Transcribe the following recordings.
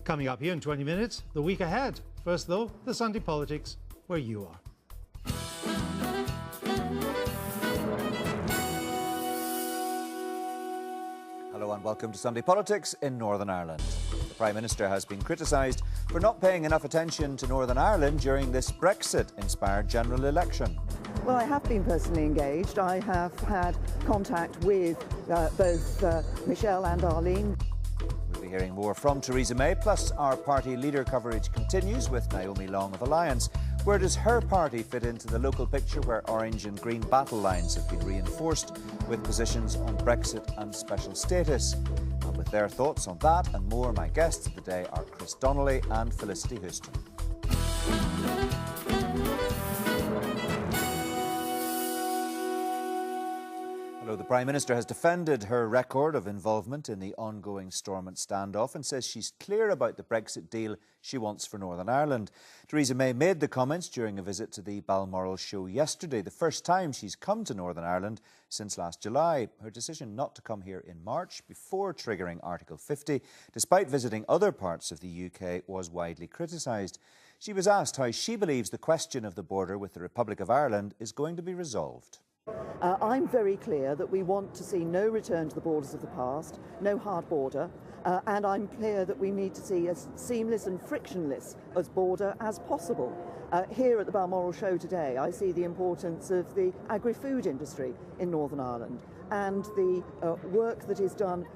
Coming up here in 20 minutes, the week ahead. First, though, the Sunday Politics, where you are. Hello and welcome to Sunday Politics in Northern Ireland. The Prime Minister has been criticised for not paying enough attention to Northern Ireland during this Brexit-inspired general election. Well, I have been personally engaged. I have had contact with both Michelle and Arlene. We'll be hearing more from Theresa May, plus our party leader coverage continues with Naomi Long of Alliance. Where does her party fit into the local picture where orange and green battle lines have been reinforced with positions on Brexit and special status? And with their thoughts on that and more, my guests of the day are Chris Donnelly and Felicity Huston. Hello, the Prime Minister has defended her record of involvement in the ongoing Stormont standoff and says she's clear about the Brexit deal she wants for Northern Ireland. Theresa May made the comments during a visit to the Balmoral show yesterday, the first time she's come to Northern Ireland since last July. Her decision not to come here in March before triggering Article 50, despite visiting other parts of the UK, was widely criticised. She was asked how she believes the question of the border with the Republic of Ireland is going to be resolved. I'm very clear that we want to see no return to the borders of the past, no hard border, and I'm clear that we need to see as seamless and frictionless as border as possible. Here at the Balmoral show today, I see the importance of the agri-food industry in Northern Ireland and the work that is done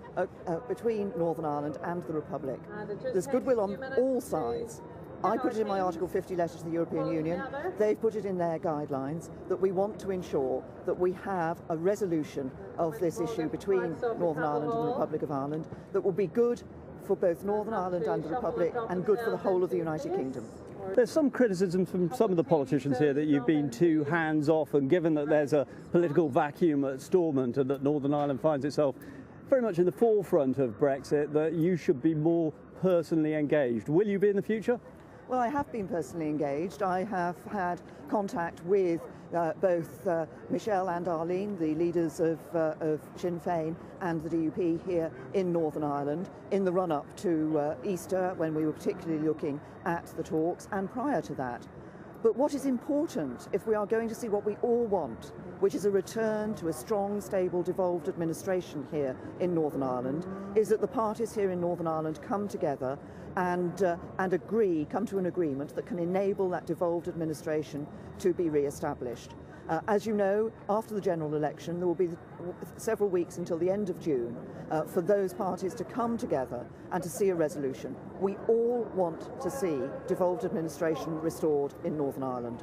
between Northern Ireland and the Republic. There's goodwill on all sides. I put it in my Article 50 letter to the European Union. They've put it in their guidelines that we want to ensure that we have a resolution of this issue between Northern Ireland and the Republic of Ireland that will be good for both Northern Ireland and the Republic and good for the whole of the United Kingdom. There's some criticism from some of the politicians here that you've been too hands-off, and given that there's a political vacuum at Stormont and that Northern Ireland finds itself very much in the forefront of Brexit, that you should be more personally engaged. Will you be in the future? Well, I have been personally engaged. I have had contact with both Michelle and Arlene, the leaders of Sinn Féin and the DUP here in Northern Ireland, in the run-up to Easter, when we were particularly looking at the talks, and prior to that. But what is important, if we are going to see what we all want, which is a return to a strong, stable, devolved administration here in Northern Ireland, is that the parties here in Northern Ireland come together and come to an agreement that can enable that devolved administration to be re-established. As you know, after the general election, there will be several weeks until the end of June for those parties to come together and to see a resolution. We all want to see devolved administration restored in Northern Ireland.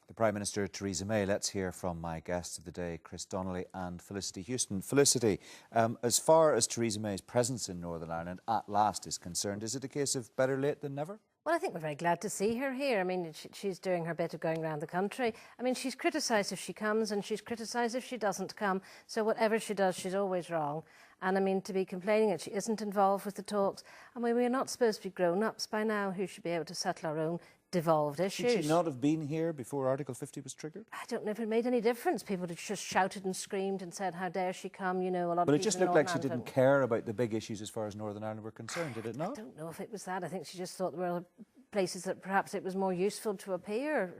The Prime Minister, Theresa May. Let's hear from my guests of the day, Chris Donnelly and Felicity Huston. Felicity, as far as Theresa May's presence in Northern Ireland at last is concerned, is it a case of better late than never? Well, I think we're very glad to see her here. I mean, she's doing her bit of going around the country. I mean, she's criticised if she comes and she's criticised if she doesn't come. So whatever she does, she's always wrong. And I mean, to be complaining that she isn't involved with the talks. I mean, we're not supposed to be grown-ups by now who should be able to settle our own devolved issues. Should she not have been here before Article 50 was triggered? I don't know if it made any difference. People just shouted and screamed and said, how dare she come, you know, a lot of people. But it just looked like she didn't care about the big issues as far as Northern Ireland were concerned, did it not? I don't know if it was that. I think she just thought there were places that perhaps it was more useful to appear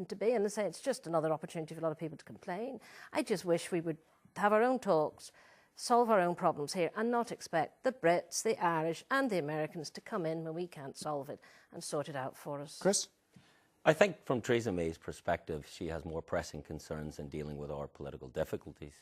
to be, and to say it's just another opportunity for a lot of people to complain. I just wish we would have our own talks, solve our own problems here, and not expect the Brits, the Irish and the Americans to come in when we can't solve it and sort it out for us. Chris? I think from Theresa May's perspective, she has more pressing concerns in dealing with our political difficulties.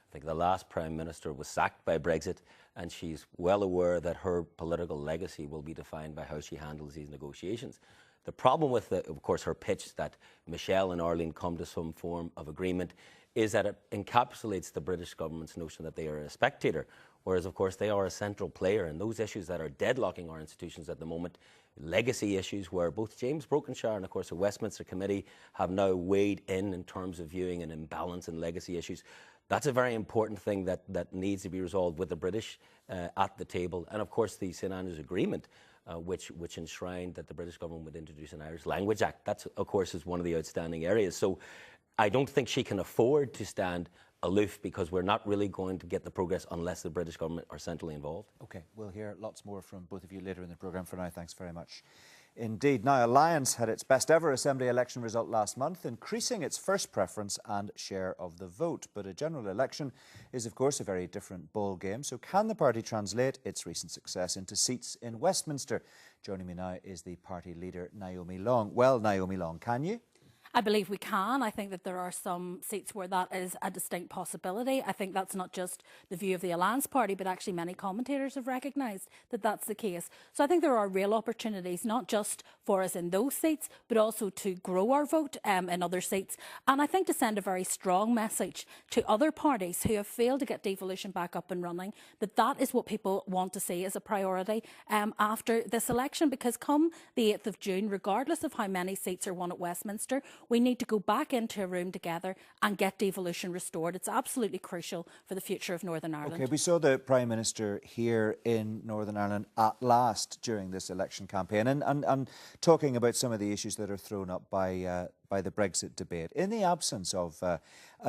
I think the last Prime Minister was sacked by Brexit, and she's well aware that her political legacy will be defined by how she handles these negotiations. The problem with, of course, her pitch that Michelle and Arlene come to some form of agreement is that it encapsulates the British government's notion that they are a spectator, whereas, of course, they are a central player in those issues that are deadlocking our institutions at the moment. Legacy issues where both James Brokenshire and, of course, the Westminster Committee have now weighed in terms of viewing an imbalance in legacy issues. That's a very important thing that needs to be resolved with the British at the table. And, of course, the St Andrews Agreement, which enshrined that the British government would introduce an Irish Language Act. That, of course, is one of the outstanding areas. So I don't think she can afford to stand aloof because we're not really going to get the progress unless the British government are centrally involved. OK, we'll hear lots more from both of you later in the programme. For now, thanks very much indeed. Now, Alliance had its best ever Assembly election result last month, increasing its first preference and share of the vote. But a general election is, of course, a very different ball game. So can the party translate its recent success into seats in Westminster? Joining me now is the party leader, Naomi Long. Well, Naomi Long, can you? I believe we can. I think that there are some seats where that is a distinct possibility. I think that's not just the view of the Alliance Party, but actually many commentators have recognised that that's the case. So I think there are real opportunities, not just for us in those seats, but also to grow our vote in other seats. And I think to send a very strong message to other parties who have failed to get devolution back up and running, that that is what people want to see as a priority after this election. Because come the 8th of June, regardless of how many seats are won at Westminster, we need to go back into a room together and get devolution restored. It's absolutely crucial for the future of Northern Ireland. OK, we saw the Prime Minister here in Northern Ireland at last during this election campaign and talking about some of the issues that are thrown up by the Brexit debate. In the absence of a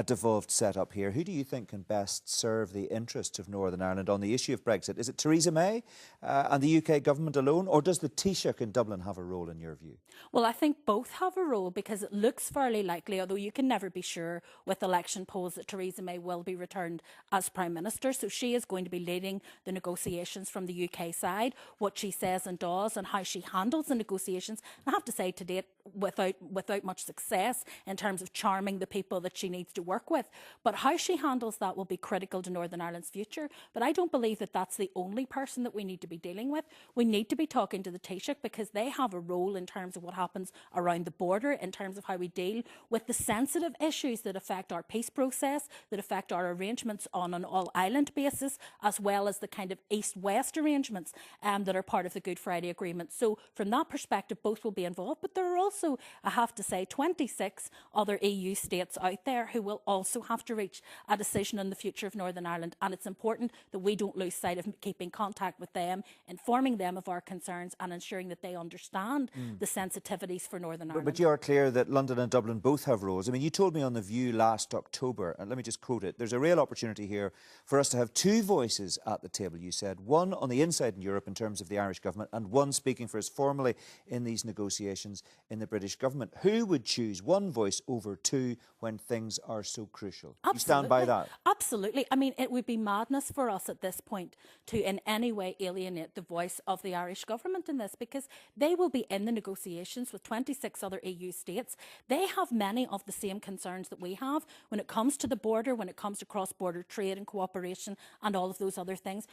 devolved setup here, who do you think can best serve the interests of Northern Ireland on the issue of Brexit? Is it Theresa May and the UK government alone, or does the Taoiseach in Dublin have a role in your view? Well, I think both have a role, because it looks fairly likely, although you can never be sure with election polls, that Theresa May will be returned as Prime Minister. So she is going to be leading the negotiations from the UK side. What she says and does and how she handles the negotiations, I have to say to date, without much success in terms of charming the people that she needs to work with. But how she handles that will be critical to Northern Ireland's future. But I don't believe that that's the only person that we need to be dealing with. We need to be talking to the Taoiseach, because they have a role in terms of what happens around the border, in terms of how we deal with the sensitive issues that affect our peace process, that affect our arrangements on an all-island basis, as well as the kind of east-west arrangements that are part of the Good Friday Agreement. So from that perspective, both will be involved. But there are also, I have to say, 26 other EU states out there who will also have to reach a decision on the future of Northern Ireland. And it's important that we don't lose sight of keeping contact with them, informing them of our concerns and ensuring that they understand the sensitivities for Northern Ireland. But you are clear that London and Dublin both have roles. I mean, you told me on The View last October, and let me just quote it, there's a real opportunity here for us to have two voices at the table, you said, one on the inside in Europe in terms of the Irish government, and one speaking for us formally in these negotiations in the British government. Who would choose one voice over two when things are so crucial? Absolutely. You stand by that? Absolutely. I mean, it would be madness for us at this point to in any way alienate the voice of the Irish government in this, because they will be in the negotiations with 26 other EU states. They have many of the same concerns that we have when it comes to the border, when it comes to cross-border trade and cooperation and all of those other things.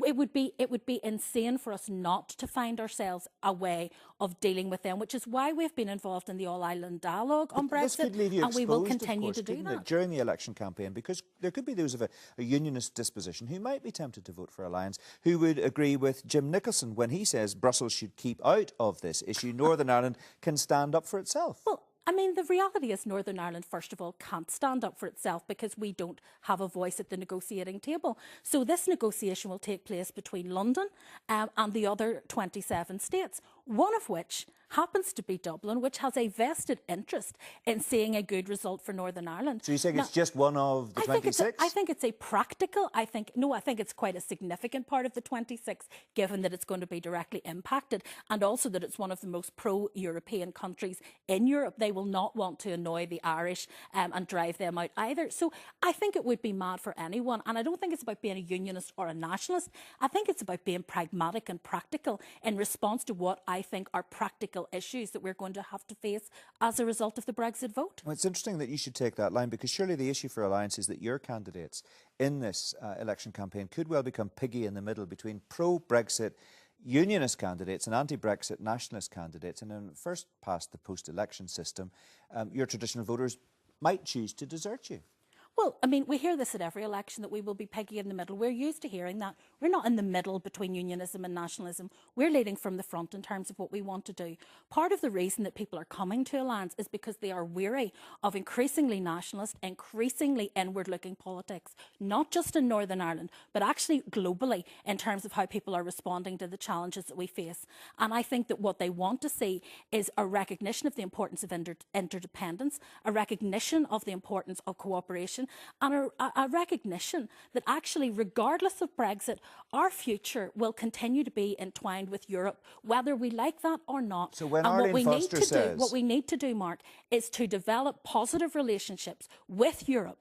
It would be insane for us not to find ourselves a way of dealing with them, which is why we've been involved in the All-Ireland Dialogue on Brexit, and we will continue to do that. During the election campaign, because there could be those of a unionist disposition who might be tempted to vote for Alliance, who would agree with Jim Nicholson when he says Brussels should keep out of this issue. Northern Ireland can stand up for itself. Well, I mean, the reality is Northern Ireland, first of all, can't stand up for itself because we don't have a voice at the negotiating table. So this negotiation will take place between London and the other 27 states, one of which happens to be Dublin, which has a vested interest in seeing a good result for Northern Ireland. So you're saying it's just one of the 26? I think it's a practical, I think it's quite a significant part of the 26, given that it's going to be directly impacted, and also that it's one of the most pro-European countries in Europe. They will not want to annoy the Irish and drive them out either. So I think it would be mad for anyone, and I don't think it's about being a unionist or a nationalist. I think it's about being pragmatic and practical in response to what I think are practical issues that we're going to have to face as a result of the Brexit vote. Well, it's interesting that you should take that line, because surely the issue for Alliance is that your candidates in this election campaign could well become piggy in the middle between pro-Brexit unionist candidates and anti-Brexit nationalist candidates. And in first past the post-election system, your traditional voters might choose to desert you. Well, I mean, we hear this at every election, that we will be piggy in the middle. We're used to hearing that. We're not in the middle between unionism and nationalism. We're leading from the front in terms of what we want to do. Part of the reason that people are coming to Alliance is because they are weary of increasingly nationalist, increasingly inward-looking politics, not just in Northern Ireland, but actually globally in terms of how people are responding to the challenges that we face. And I think that what they want to see is a recognition of the importance of interdependence, a recognition of the importance of cooperation, election, and a recognition that actually, regardless of Brexit, our future will continue to be entwined with Europe, whether we like that or not. So when and Arlene Foster says... what we need to do, Mark, is to develop positive relationships with Europe,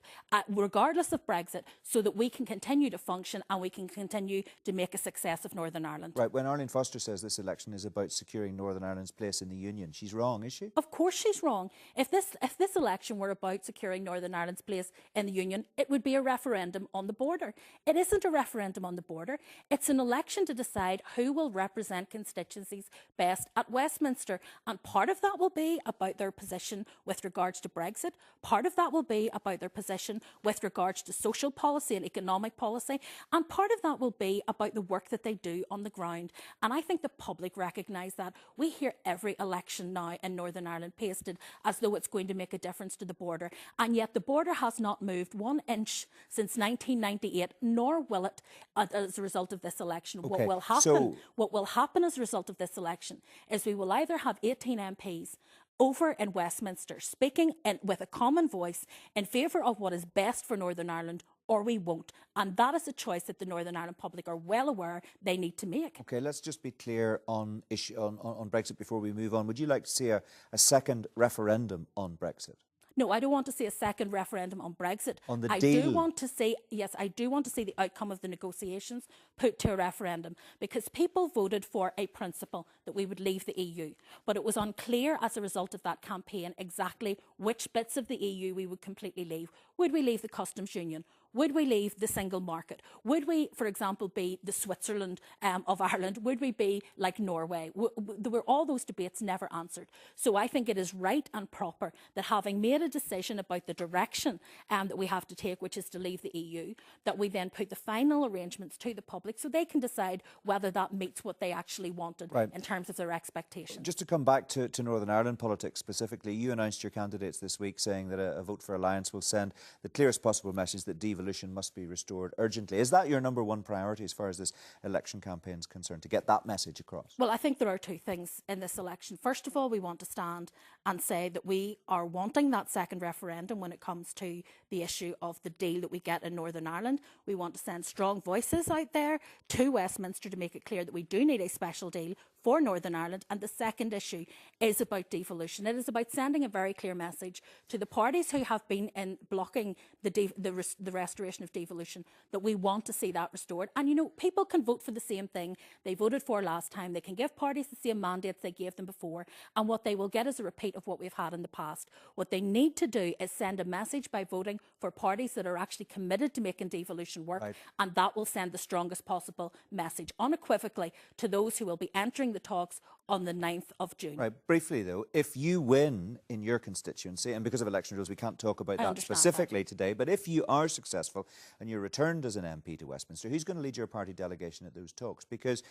regardless of Brexit, so that we can continue to function and we can continue to make a success of Northern Ireland. Right, when Arlene Foster says this election is about securing Northern Ireland's place in the Union, she's wrong, is she? Of course she's wrong. If this election were about securing Northern Ireland's place in the Union, it would be a referendum on the border. It isn't a referendum on the border. It's an election to decide who will represent constituencies best at Westminster. And part of that will be about their position with regards to Brexit. Part of that will be about their position with regards to social policy and economic policy. And part of that will be about the work that they do on the ground. And I think the public recognise that. We hear every election now in Northern Ireland pasted as though it's going to make a difference to the border. And yet the border has not moved 1 inch since 1998, nor will it as a result of this election. Okay, What will happen as a result of this election is we will either have 18 MPs over in Westminster speaking with a common voice in favour of what is best for Northern Ireland, or we won't. And that is a choice that the Northern Ireland public are well aware they need to make. OK, let's just be clear on Brexit before we move on. Would you like to see a second referendum on Brexit? No, I don't want to see a second referendum on Brexit. On the deal? I do want to see the outcome of the negotiations put to a referendum, because people voted for a principle that we would leave the EU. But it was unclear as a result of that campaign exactly which bits of the EU we would completely leave. Would we leave the customs union? Would we leave the single market? Would we, for example, be the Switzerland of Ireland? Would we be like Norway? There were all those debates never answered. So I think it is right and proper that, having made a decision about the direction that we have to take, which is to leave the EU, that we then put the final arrangements to the public so they can decide whether that meets what they actually wanted in terms of their expectations. Just to come back to Northern Ireland politics specifically, you announced your candidates this week saying that a vote for alliance will send the clearest possible message that devolution must be restored urgently. Is that your number one priority as far as this election campaign is concerned, to get that message across? Well, I think there are two things in this election. First of all, we want to stand and say that we are wanting that second referendum when it comes to the issue of the deal that we get in Northern Ireland. We want to send strong voices out there to Westminster to make it clear that we do need a special deal for Northern Ireland. And the second issue is about devolution. It is about sending a very clear message to the parties who have been in blocking the restoration of devolution that we want to see that restored. And, you know, people can vote for the same thing they voted for last time. They can give parties the same mandates they gave them before. And what they will get is a repeat of what we've had in the past. What they need to do is send a message by voting for parties that are actually committed to making devolution work. And that will send the strongest possible message unequivocally to those who will be entering the talks on the 9th of June. Right, briefly though, if you win in your constituency, and because of election rules we can't talk about that specifically today, but if you are successful and you're returned as an MP to Westminster, who's going to lead your party delegation at those talks? Because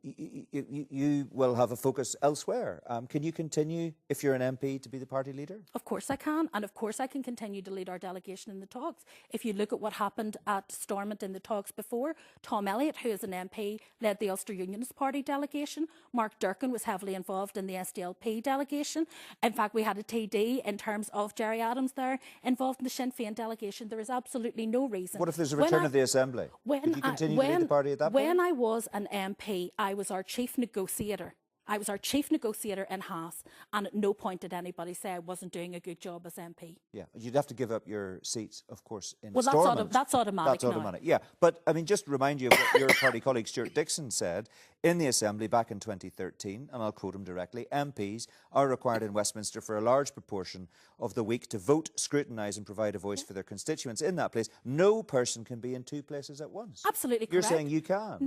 you will have a focus elsewhere. Can you continue, if you're an MP, to be the party leader? Of course I can, and of course I can continue to lead our delegation in the talks. If you look at what happened at Stormont in the talks before, Tom Elliott, who is an MP, led the Ulster Unionist Party delegation. Mark Durkin was heavily involved in the SDLP delegation. In fact, we had a TD in terms of Jerry Adams there involved in the Sinn Féin delegation. There is absolutely no reason. What if there's a return of the Assembly? Could you continue to lead the party at that point? When I was an MP, I was our chief negotiator. I was our chief negotiator in Haas, and at no point did anybody say I wasn't doing a good job as MP. Yeah, you'd have to give up your seats, of course, in Stormont. That's automatic. That's automatic, yeah. But, I mean, just remind you of what your party colleague Stuart Dixon said in the Assembly back in 2013, and I'll quote him directly: MPs are required in Westminster for a large proportion of the week to vote, scrutinise and provide a voice for their constituents in that place. No person can be in two places at once. Absolutely correct. You're saying you can?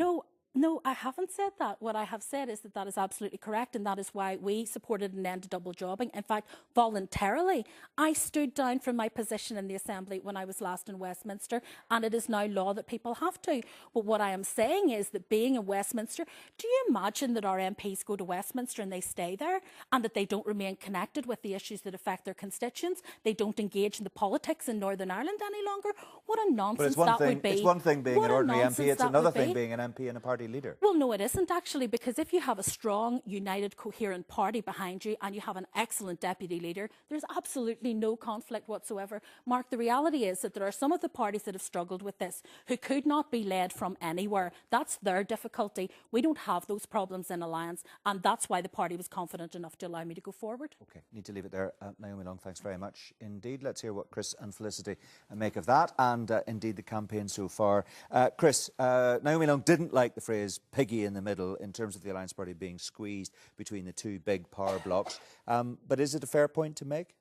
No, I haven't said that. What I have said is that is absolutely correct, and that is why we supported an end to double jobbing. In fact, voluntarily, I stood down from my position in the Assembly when I was last in Westminster, and it is now law that people have to. But what I am saying is that, being in Westminster, do you imagine that our MPs go to Westminster and they stay there, and that they don't remain connected with the issues that affect their constituents? They don't engage in the politics in Northern Ireland any longer? What a nonsense that would be. It's one thing being an ordinary MP, it's another thing being an MP in a party party leader. Well, no, it isn't actually, because if you have a strong, united, coherent party behind you and you have an excellent deputy leader, there's absolutely no conflict whatsoever. Mark, the reality is that there are some of the parties that have struggled with this who could not be led from anywhere. That's their difficulty. We don't have those problems in Alliance, and that's why the party was confident enough to allow me to go forward. OK, need to leave it there. Naomi Long, thanks very much indeed. Let's hear what Chris and Felicity make of that and indeed the campaign so far. Chris, Naomi Long didn't like the phrase piggy in the middle in terms of the Alliance Party being squeezed between the two big power blocks. But is it a fair point to make?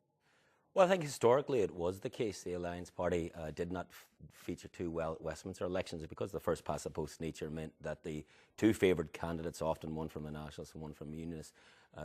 Well, I think historically it was the case. The Alliance Party did not feature too well at Westminster elections because the first past the post nature meant that the two favoured candidates, often one from the Nationalists and one from the Unionists,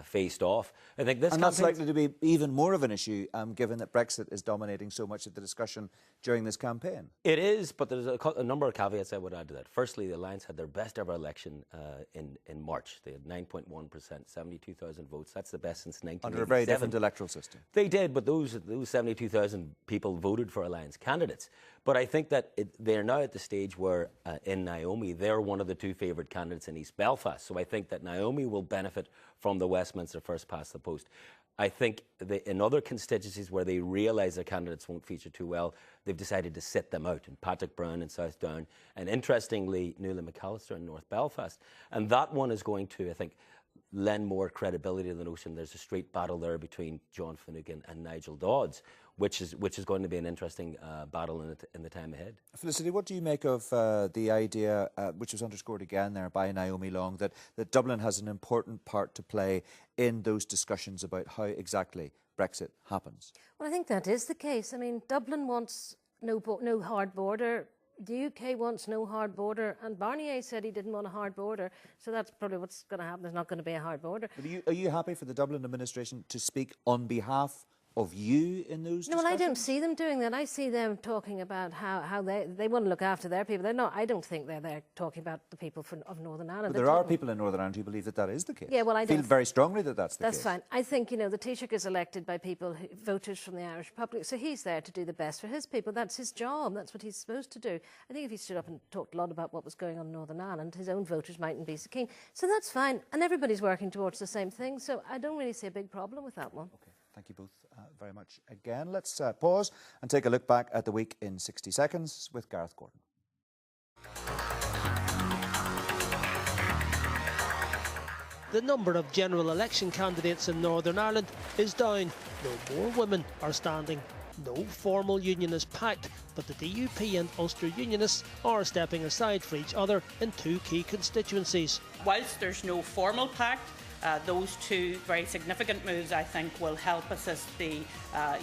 faced off. I think this, and that's likely to be even more of an issue given that Brexit is dominating so much of the discussion during this campaign. It is, but there's a number of caveats I would add to that. Firstly, the Alliance had their best ever election in March. They had 9.1%, 72,000 votes. That's the best since 1987. Under a very different electoral system. They did, but those 72,000 people voted for Alliance candidates. But I think that they're now at the stage where, in Naomi, they're one of the two favoured candidates in East Belfast. So I think that Naomi will benefit from the Westminster first past the post. I think in other constituencies where they realise their candidates won't feature too well, they've decided to sit them out in Patrick Brown in South Down, and interestingly, Nuala McAllister in North Belfast. And that one is going to, I think, lend more credibility to the notion there's a street battle there between John Finucane and Nigel Dodds, which is going to be an interesting battle in the time ahead. Felicity, what do you make of the idea, which was underscored again there by Naomi Long, that Dublin has an important part to play in those discussions about how exactly Brexit happens? Well, I think that is the case. I mean, Dublin wants no hard border. The UK wants no hard border, and Barnier said he didn't want a hard border, so that's probably what's going to happen. There's not going to be a hard border. But are you happy for the Dublin administration to speak on behalf of you in those discussions? No, well, I don't see them doing that. I see them talking about how they want to look after their people. They're not. I don't think they're talking about the people of Northern Ireland. But there are people in Northern Ireland who believe that is the case. Yeah, well, I feel very strongly that that's the case. That's fine. I think, the Taoiseach is elected by people, voters from the Irish Republic, so he's there to do the best for his people. That's his job. That's what he's supposed to do. I think if he stood up and talked a lot about what was going on in Northern Ireland, his own voters mightn't be so keen. So that's fine, and everybody's working towards the same thing, so I don't really see a big problem with that one. Okay. Thank you both very much again. Let's pause and take a look back at the week in 60 seconds with Gareth Gordon. The number of general election candidates in Northern Ireland is down. No more women are standing. No formal unionist pact, but the DUP and Ulster Unionists are stepping aside for each other in two key constituencies. Whilst there's no formal pact, those two very significant moves, I think, will help assist the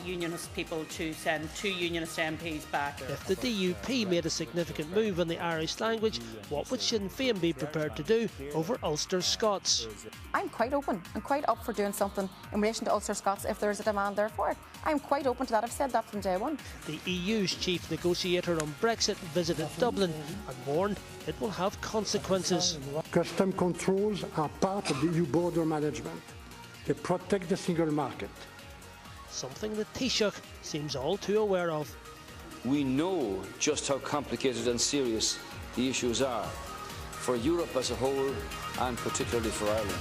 unionist people to send two unionist MPs back. If the DUP made a significant move in the Irish language, what would Sinn Féin be prepared to do over Ulster Scots? I'm quite open and quite up for doing something in relation to Ulster Scots if there's a demand there for it. I'm quite open to that. I've said that from day one. The EU's chief negotiator on Brexit visited Dublin and warned it will have consequences. Custom controls are part of the EU border management. They protect the single market. Something that Taoiseach seems all too aware of. We know just how complicated and serious the issues are for Europe as a whole and particularly for Ireland.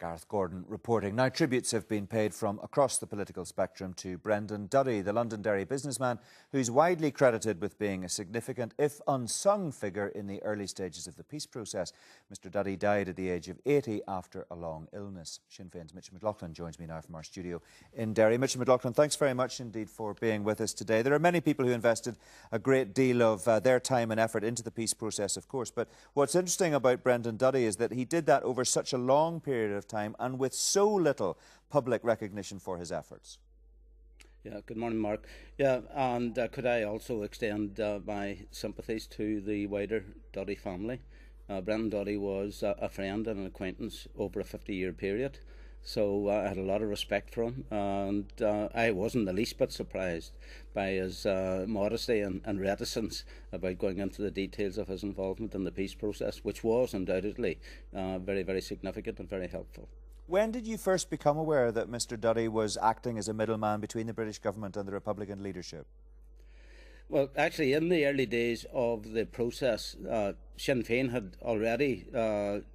Gareth Gordon reporting. Now, tributes have been paid from across the political spectrum to Brendan Duddy, the Londonderry businessman who's widely credited with being a significant, if unsung, figure in the early stages of the peace process. Mr Duddy died at the age of 80 after a long illness. Sinn Féin's Mitchell McLaughlin joins me now from our studio in Derry. Mitchell McLaughlin, thanks very much indeed for being with us today. There are many people who invested a great deal of their time and effort into the peace process, of course, but what's interesting about Brendan Duddy is that he did that over such a long period of time and with so little public recognition for his efforts. Yeah, good morning, Mark. Yeah, and could I also extend my sympathies to the wider Duddy family. Brendan Duddy was a friend and an acquaintance over a 50-year period, so I had a lot of respect for him, and I wasn't the least bit surprised by his modesty and reticence about going into the details of his involvement in the peace process, which was undoubtedly very, very significant and very helpful. When did you first become aware that Mr Duddy was acting as a middleman between the British government and the Republican leadership? Well, actually, in the early days of the process, Sinn Féin had already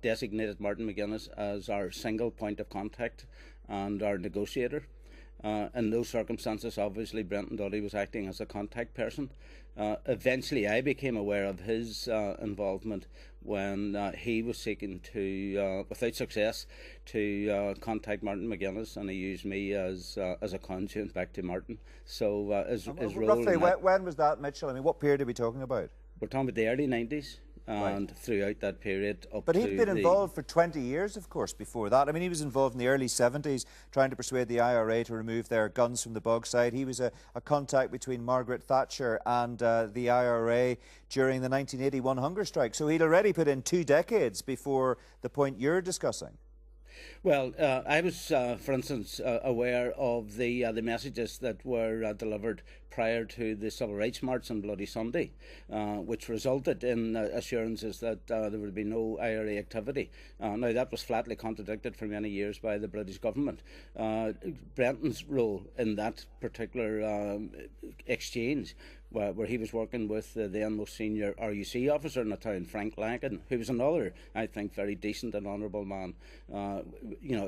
designated Martin McGuinness as our single point of contact and our negotiator. In those circumstances, obviously, Brendan Duddy was acting as a contact person. Eventually, I became aware of his involvement when he was seeking to, without success, to contact Martin McGuinness, and he used me as a conduit back to Martin. So his role. Roughly, when was that, Mitchell? I mean, what period are we talking about? We're talking about the early 90s. And throughout that period up But he'd been involved for 20 years, of course, before that. I mean, he was involved in the early 70s trying to persuade the IRA to remove their guns from the Bogside. He was a contact between Margaret Thatcher and the IRA during the 1981 hunger strike. So he'd already put in 2 decades before the point you're discussing. Well, I was, for instance, aware of the messages that were delivered prior to the Civil Rights March on Bloody Sunday, which resulted in assurances that there would be no IRA activity. Now, that was flatly contradicted for many years by the British government. Brenton's role in that particular exchange, where he was working with the then most senior RUC officer in the town, Frank Lankin, who was another, I think, very decent and honourable man,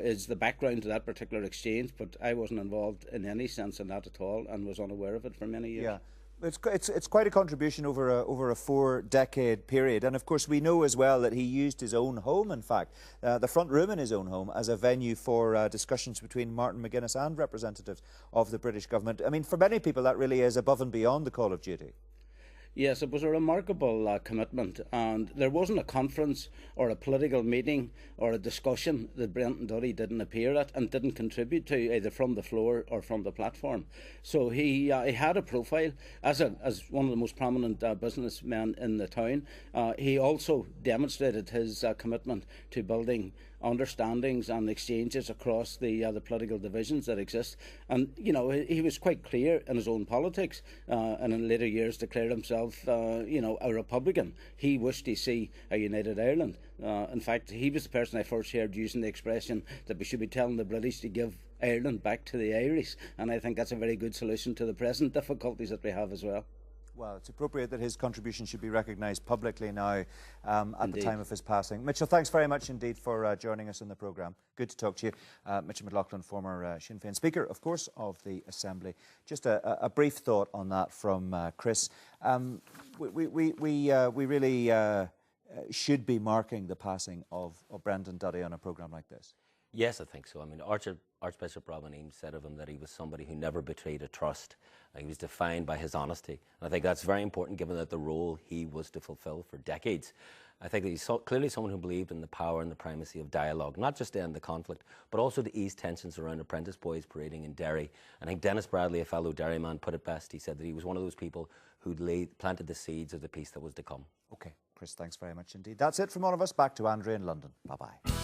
is the background to that particular exchange, but I wasn't involved in any sense in that at all and was unaware of it for many years. Yeah. It's quite a contribution over a 4-decade period, and of course we know as well that he used his own home, in fact, the front room in his own home, as a venue for discussions between Martin McGuinness and representatives of the British government. I mean, for many people that really is above and beyond the call of duty. Yes, it was a remarkable commitment, and there wasn't a conference or a political meeting or a discussion that Brendan Duddy didn't appear at and didn't contribute to, either from the floor or from the platform. So he had a profile as one of the most prominent businessmen in the town. He also demonstrated his commitment to building understandings and exchanges across the political divisions that exist. And, he was quite clear in his own politics, and in later years declared himself, a Republican. He wished to see a united Ireland. In fact, he was the person I first heard using the expression that we should be telling the British to give Ireland back to the Irish. And I think that's a very good solution to the present difficulties that we have as well. Well, it's appropriate that his contribution should be recognised publicly now at the time of his passing. Mitchell, thanks very much indeed for joining us in the programme. Good to talk to you. Mitchell McLaughlin, former Sinn Féin Speaker, of course, of the Assembly. Just a brief thought on that from Chris. We really should be marking the passing of Brendan Duddy on a programme like this. Yes, I think so. I mean, Archbishop Robin Eames said of him that he was somebody who never betrayed a trust. He was defined by his honesty. And I think that's very important given that the role he was to fulfil for decades. I think that he's clearly someone who believed in the power and the primacy of dialogue, not just to end the conflict, but also to ease tensions around apprentice boys parading in Derry. I think Dennis Bradley, a fellow Derryman, put it best. He said that he was one of those people who planted the seeds of the peace that was to come. OK, Chris, thanks very much indeed. That's it from all of us. Back to Andrea in London. Bye-bye.